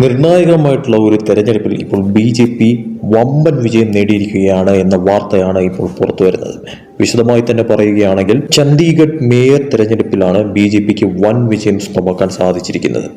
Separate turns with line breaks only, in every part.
നിർണായകമായിട്ടുള്ള ഒരു തെരഞ്ഞെടുപ്പിൽ ഇപ്പോൾ BJP വമ്പൻ വിജയം നേടിയിരിക്കുകയാണ് എന്ന വാർത്തയാണ് ഇപ്പോൾ പുറത്തു വരുന്നത്. വിശദമായി തന്നെ പറയുകയാണെങ്കിൽ ചണ്ഡീഗഡ് മേയർ തെരഞ്ഞെടുപ്പിലാണ് BJPക്ക് വൻ വിജയം സ്വന്തമാക്കാൻ സാധിച്ചിരിക്കുന്നത്.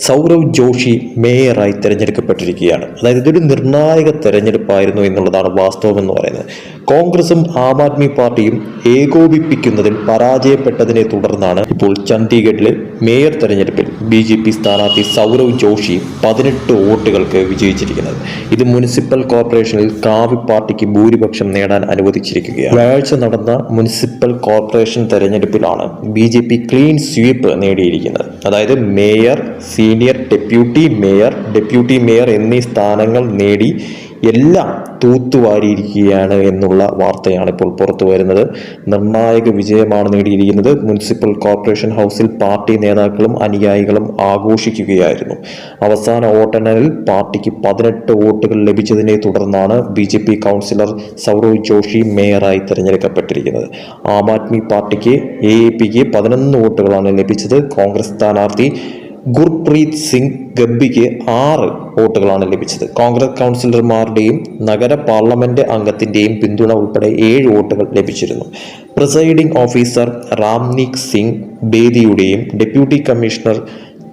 സൗരവ് ജോഷി മേയറായി തിരഞ്ഞെടുക്കപ്പെട്ടിരിക്കുകയാണ്. അതായത് ഇതൊരു നിർണായക തെരഞ്ഞെടുപ്പായിരുന്നു എന്നുള്ളതാണ് വാസ്തവം എന്ന് പറയുന്നത്. കോൺഗ്രസും ആം ആദ്മി പാർട്ടിയും ഏകോപിപ്പിക്കുന്നതിൽ പരാജയപ്പെട്ടതിനെ തുടർന്നാണ് ഇപ്പോൾ ചണ്ഡീഗഡിലെ മേയർ തെരഞ്ഞെടുപ്പിൽ BJP സ്ഥാനാർത്ഥി സൗരവ് ജോഷി 18 വോട്ടുകൾക്ക് വിജയിച്ചിരിക്കുന്നത്. ഇത് മുനിസിപ്പൽ കോർപ്പറേഷനിൽ കാവി പാർട്ടിക്ക് ഭൂരിപക്ഷം നേടാൻ അനുവദിച്ചിരിക്കുകയാണ്. വ്യാഴാഴ്ച നടന്ന മുനിസിപ്പൽ കോർപ്പറേഷൻ തെരഞ്ഞെടുപ്പിലാണ് BJP ക്ലീൻ സ്വീപ്പ് നേടിയിരിക്കുന്നത്. അതായത് മേയർ, സീനിയർ ഡെപ്യൂട്ടി മേയർ എന്നീ സ്ഥാനങ്ങൾ നേടി എല്ലാം തൂത്തുവാരിയിരിക്കുകയാണ് എന്നുള്ള വാർത്തയാണ് ഇപ്പോൾ പുറത്തു വരുന്നത്. നിർണായക വിജയമാണ് നേടിയിരിക്കുന്നത്. മുനിസിപ്പൽ കോർപ്പറേഷൻ ഹൗസിൽ പാർട്ടി നേതാക്കളും അനുയായികളും ആഘോഷിക്കുകയായിരുന്നു. അവസാന വോട്ടെണ്ണലിൽ പാർട്ടിക്ക് 18 വോട്ടുകൾ ലഭിച്ചതിനെ തുടർന്നാണ് BJP കൗൺസിലർ സൗരവ് ജോഷി മേയറായി തിരഞ്ഞെടുക്കപ്പെട്ടിരിക്കുന്നത്. ആം ആദ്മി പാർട്ടിക്ക് AAPക്ക് 11 വോട്ടുകളാണ് ലഭിച്ചത്. കോൺഗ്രസ് സ്ഥാനാർത്ഥി ഗുർപ്രീത് സിംഗ് ഗബ്ബിക്ക് 6 വോട്ടുകളാണ് ലഭിച്ചത്. കോൺഗ്രസ് കൗൺസിലർമാരുടെയും നഗര പാർലമെന്റ് അംഗത്തിന്റെയും പിന്തുണ ഉൾപ്പെടെ 7 വോട്ടുകൾ ലഭിച്ചിരുന്നു. പ്രിസൈഡിംഗ് ഓഫീസർ രാംനീക് സിംഗ് ബേദിയുടെയും ഡെപ്യൂട്ടി കമ്മീഷണർ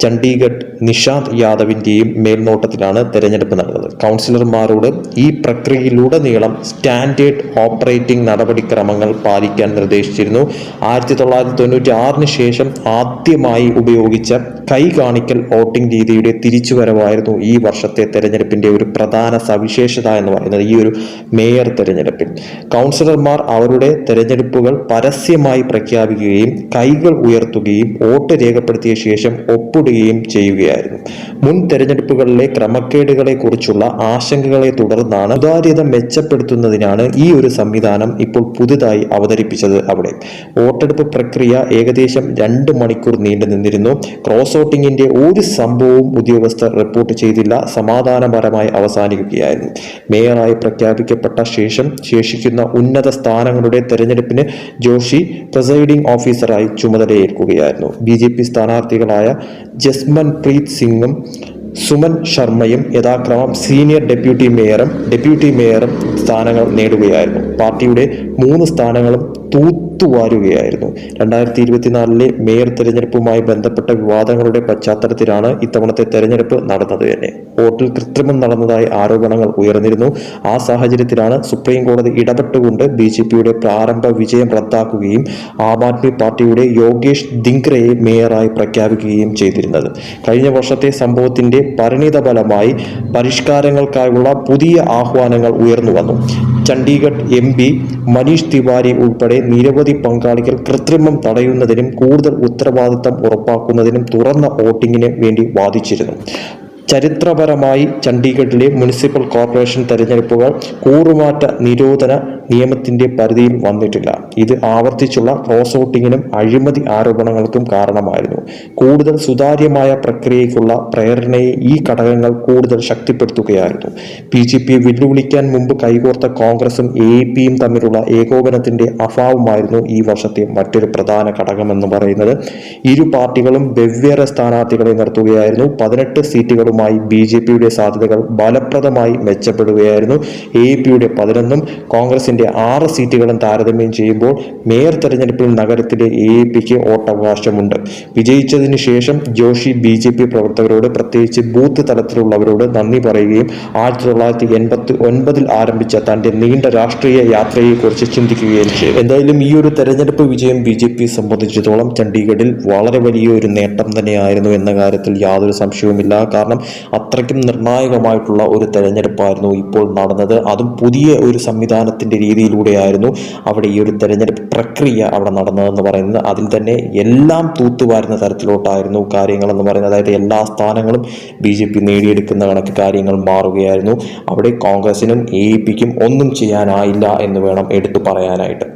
ചണ്ഡീഗഡ് നിഷാന്ത് യാദവിന്റെയും മേൽനോട്ടത്തിലാണ് തെരഞ്ഞെടുപ്പ് നടന്നത്. കൗൺസിലർമാരോട് ഈ പ്രക്രിയയിലുടനീളം സ്റ്റാൻഡേർഡ് ഓപ്പറേറ്റിംഗ് നടപടിക്രമങ്ങൾ പാലിക്കാൻ നിർദ്ദേശിച്ചിരുന്നു. 1996 ശേഷം ആദ്യമായി ഉപയോഗിച്ച കൈ കാണിക്കൽ വോട്ടിംഗ് രീതിയുടെ തിരിച്ചുവരവായിരുന്നു ഈ വർഷത്തെ തെരഞ്ഞെടുപ്പിന്റെ ഒരു പ്രധാന സവിശേഷത എന്ന് പറയുന്നത്. ഈ ഒരു മേയർ തെരഞ്ഞെടുപ്പിൽ കൗൺസിലർമാർ അവരുടെ തെരഞ്ഞെടുപ്പുകൾ പരസ്യമായി പ്രഖ്യാപിക്കുകയും കൈകൾ ഉയർത്തുകയും വോട്ട് രേഖപ്പെടുത്തിയ ശേഷം ഒപ്പിടുകയും ചെയ്യുകയായിരുന്നു. മുൻ തെരഞ്ഞെടുപ്പുകളിലെ ക്രമക്കേടുകളെ കുറിച്ചുള്ള ആശങ്കകളെ തുടർന്നാണ് സുതാര്യത മെച്ചപ്പെടുത്തുന്നതിനാണ് ഈ ഒരു സംവിധാനം ഇപ്പോൾ പുതുതായി അവതരിപ്പിച്ചത്. അവിടെ വോട്ടെടുപ്പ് പ്രക്രിയ ഏകദേശം 2 മണിക്കൂർ നീണ്ടു നിന്നിരുന്നു. ക്രോസ് വോട്ടിംഗിന്റെ ഒരു സംഭവവും ഉദ്യോഗസ്ഥർ റിപ്പോർട്ട് ചെയ്തില്ല. സമാധാനപരമായി അവസാനിക്കുകയായിരുന്നു. മേയറായി പ്രഖ്യാപിക്കപ്പെട്ട ശേഷം ശേഷിക്കുന്ന ഉന്നത സ്ഥാനങ്ങളുടെ തെരഞ്ഞെടുപ്പിന് ജോഷി പ്രിസൈഡിംഗ് ഓഫീസറായി ചുമതലയേൽക്കുകയായിരുന്നു. BJP സ്ഥാനാർത്ഥികളായ ജസ്മൻപ്രീത് സിംഗും സുമൻ ശർമ്മയും യഥാക്രമം സീനിയർ ഡെപ്യൂട്ടി മേയറും സ്ഥാനങ്ങൾ നേടുകയായിരുന്നു. പാർട്ടിയുടെ 3 സ്ഥാനങ്ങളും തൂത്തുവാരുകയായിരുന്നു. 2024 മേയർ തെരഞ്ഞെടുപ്പുമായി ബന്ധപ്പെട്ട വിവാദങ്ങളുടെ പശ്ചാത്തലത്തിലാണ് ഇത്തവണത്തെ തെരഞ്ഞെടുപ്പ് നടന്നത് തന്നെ. വോട്ടിൽ കൃത്രിമം നടന്നതായി ആരോപണങ്ങൾ ഉയർന്നിരുന്നു. ആ സാഹചര്യത്തിലാണ് സുപ്രീം കോടതി ഇടപെട്ടുകൊണ്ട് BJPയുടെ പ്രാരംഭ വിജയം റദ്ദാക്കുകയും ആം ആദ്മി പാർട്ടിയുടെ യോഗേഷ് ധിങ്ക്രയെ മേയറായി പ്രഖ്യാപിക്കുകയും ചെയ്തിരുന്നത്. കഴിഞ്ഞ വർഷത്തെ സംഭവത്തിന്റെ പരിണിത ഫലമായി പരിഷ്കാരങ്ങൾക്കായുള്ള പുതിയ ആഹ്വാനങ്ങൾ ഉയർന്നു വന്നു. ചണ്ഡീഗഡ് MP മനീഷ് തിവാരി ഉൾപ്പെടെ നിരവധി പങ്കാളികൾ കൃത്രിമം തടയുന്നതിനും കൂടുതൽ ഉത്തരവാദിത്തം ഉറപ്പാക്കുന്നതിനും തുറന്ന വോട്ടിങ്ങിന് വേണ്ടി വാദിച്ചിരുന്നു. ചരിത്രപരമായി ചണ്ഡീഗഡിലെ മുനിസിപ്പൽ കോർപ്പറേഷൻ തെരഞ്ഞെടുപ്പുകൾ കൂറുമാറ്റ നിരോധന നിയമത്തിന്റെ പരിധിയിൽ വന്നിട്ടില്ല. ഇത് ആവർത്തിച്ചുള്ള ക്രോസ് വോട്ടിങ്ങിനും അഴിമതി ആരോപണങ്ങൾക്കും കാരണമായിരുന്നു. കൂടുതൽ സുതാര്യമായ പ്രക്രിയയ്ക്കുള്ള പ്രേരണയെ ഈ ഘടകങ്ങൾ കൂടുതൽ ശക്തിപ്പെടുത്തുകയായിരുന്നു. BJP വെല്ലുവിളിക്കാൻ മുമ്പ് കൈകോർത്ത കോൺഗ്രസും AAPയും തമ്മിലുള്ള ഏകോപനത്തിന്റെ അഭാവമായിരുന്നു ഈ വർഷത്തെ മറ്റൊരു പ്രധാന ഘടകമെന്ന് പറയുന്നത്. ഇരു പാർട്ടികളും വെവ്വേറെ സ്ഥാനാർത്ഥികളെ നിർത്തുകയായിരുന്നു. 18 സീറ്റുകളുമായി BJPയുടെ സാധ്യതകൾ ഫലപ്രദമായി മെച്ചപ്പെടുകയായിരുന്നു. AAPയുടെ 11ഉം കോൺഗ്രസിന്റെ 6 സീറ്റുകളും താരതമ്യം ചെയ്യുമ്പോൾ മേയർ തെരഞ്ഞെടുപ്പിൽ നഗരത്തിലെ AAPക്ക് വോട്ടവകാശമുണ്ട്. വിജയിച്ചതിന് ശേഷം ജോഷി BJP പ്രവർത്തകരോട്, പ്രത്യേകിച്ച് ബൂത്ത് തലത്തിലുള്ളവരോട് നന്ദി പറയുകയും 1989 ആരംഭിച്ച തന്റെ നീണ്ട രാഷ്ട്രീയ യാത്രയെക്കുറിച്ച് ചിന്തിക്കുകയും ചെയ്തു. എന്തായാലും ഈ ഒരു തെരഞ്ഞെടുപ്പ് വിജയം BJP സംബന്ധിച്ചിടത്തോളം ചണ്ഡീഗഡിൽ വളരെ വലിയൊരു നേട്ടം തന്നെയായിരുന്നു എന്ന കാര്യത്തിൽ യാതൊരു സംശയവുമില്ല. കാരണം അത്രയ്ക്കും നിർണായകമായിട്ടുള്ള ഒരു തെരഞ്ഞെടുപ്പായിരുന്നു ഇപ്പോൾ നടന്നത്. അതും പുതിയ ഒരു സംവിധാനത്തിന്റെ രീതിയിലൂടെയായിരുന്നു അവിടെ ഈ ഒരു തെരഞ്ഞെടുപ്പ് പ്രക്രിയ അവിടെ നടന്നതെന്ന് പറയുന്നത്. അതിൽ തന്നെ എല്ലാം തൂത്തുവാരുന്ന തരത്തിലോട്ടായിരുന്നു കാര്യങ്ങളെന്ന് പറയുന്നത്. അതായത് എല്ലാ സ്ഥാനങ്ങളും BJP നേടിയെടുക്കുന്ന കണക്ക് കാര്യങ്ങൾ മാറുകയായിരുന്നു. അവിടെ കോൺഗ്രസിനും AAPക്കും ഒന്നും ചെയ്യാനായില്ല എന്ന് വേണം എടുത്തു പറയാനായിട്ട്.